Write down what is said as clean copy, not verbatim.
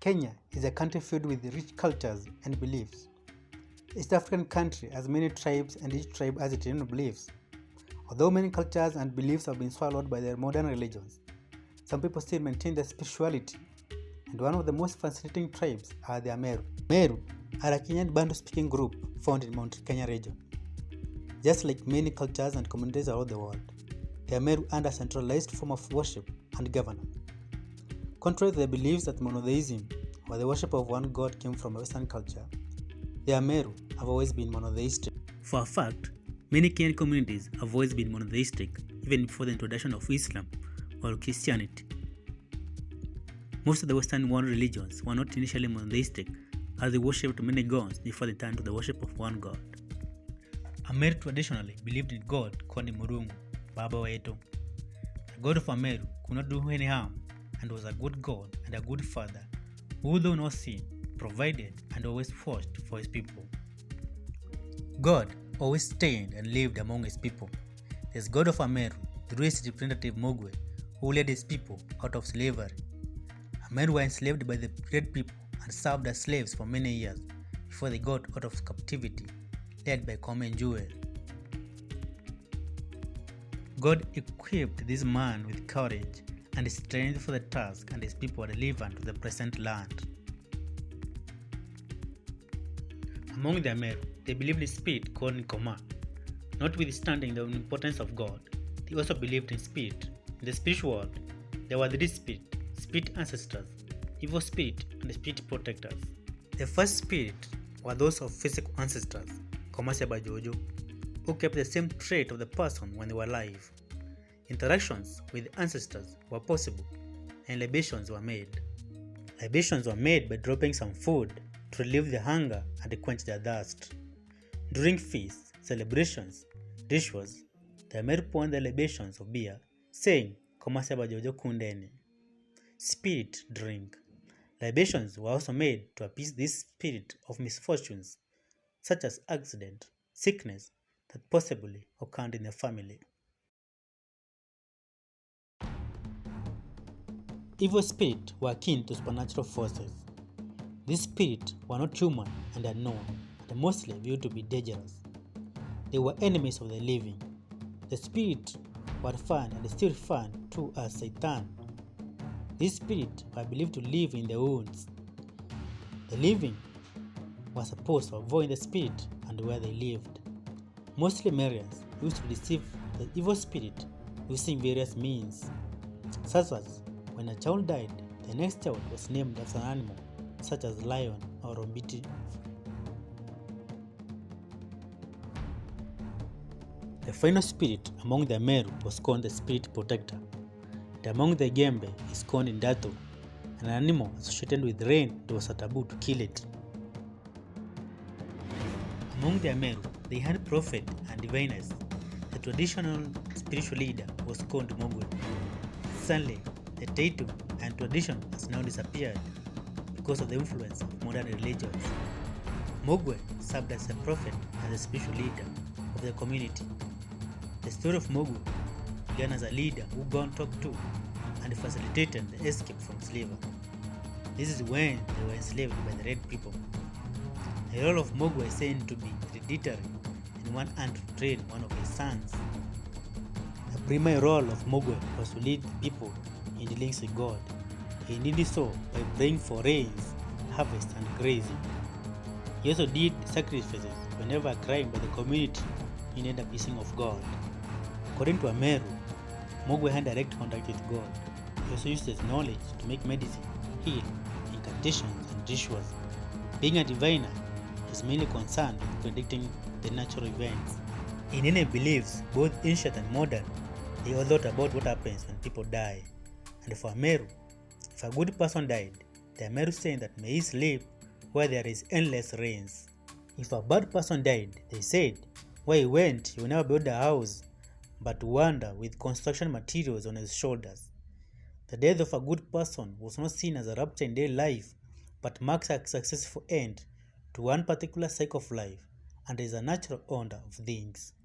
Kenya is a country filled with rich cultures and beliefs. East African country has many tribes and each tribe has its own beliefs. Although many cultures and beliefs have been swallowed by their modern religions, some people still maintain their spirituality, and one of the most fascinating tribes are the Ameru. Ameru are a Kenyan Bantu-speaking group found in Mount Kenya region. Just like many cultures and communities around the world, the Ameru are a centralized form of worship and governance. Contrary to the beliefs that monotheism or the worship of one god came from Western culture, the Ameru have always been monotheistic. For a fact, many Kenyan communities have always been monotheistic even before the introduction of Islam or Christianity. Most of the Western world religions were not initially monotheistic, as they worshipped many gods before they turned to the worship of one god. Ameru traditionally believed in God called Murungu, Baba Wetu. The god of Ameru could not do any harm and was a good god and a good father who, though no sin, provided and always fought for his people. God always stayed and lived among his people. This god of Ameru, through his representative Mogwe, who led his people out of slavery. Ameru were enslaved by the great people and served as slaves for many years before they got out of captivity, led by Common Jewel. God equipped this man with courage and strength for the task, and his people were delivered to the present land. Among the Ameru, they believed in spirit called Nkoma. Notwithstanding the importance of God, they also believed in spirit. In the spiritual world, there were three spirits: spirit ancestors, evil spirit, and spirit protectors. The first spirit were those of physical ancestors, Jojo, who kept the same trait of the person when they were alive. Interactions with ancestors were possible, and libations were made. Libations were made by dropping some food to relieve the hunger and quench their thirst. During feasts, celebrations, rituals, the Ameru poured the libations of beer, saying, Jojo Kundeni, spirit drink. Libations were also made to appease this spirit of misfortunes, such as accident, sickness that possibly occurred in the family. Evil spirits were akin to supernatural forces. These spirits were not human and unknown, and mostly viewed to be dangerous. They were enemies of the living. The spirits were referred and still referred to as Satan. These spirits were believed to live in the woods. The living were supposed to avoid the spirit and where they lived. Mostly Marians used to deceive the evil spirit using various means, such as when a child died, the next child was named after an animal, such as lion or ombiti. The final spirit among the Ameru was called the spirit protector, and among the Gembe is called Indato, an animal associated with rain. It was a taboo to kill it. Among the Ameru, they had prophet and diviners. The traditional spiritual leader was called Mogwe. Sadly, the title and tradition has now disappeared because of the influence of modern religions. Mogwe served as a prophet and the spiritual leader of the community. The story of Mogwe began as a leader who God talked to and facilitated the escape from slavery. This is when they were enslaved by the red people. The role of Mogwe is said to be hereditary, and one aunt to train one of his sons. The primary role of Mogwe was to lead the people in dealings with God. He did so by praying for rains, harvest, and grazing. He also did sacrifices whenever a crime by the community needed a blessing of God. According to Ameru, Mogwe had direct contact with God. He also used his knowledge to make medicine, heal, incantations, and rituals. Being a diviner, he is mainly concerned with predicting the natural events. In any beliefs, both ancient and modern, they all thought about what happens when people die. And for Ameru, if a good person died, the Ameru said that may he sleep where there is endless rains. If a bad person died, they said, where he went, he will never build a house, but wander with construction materials on his shoulders. The death of a good person was not seen as a rupture in daily life, but marks a successful end to one particular cycle of life, and is a natural order of things.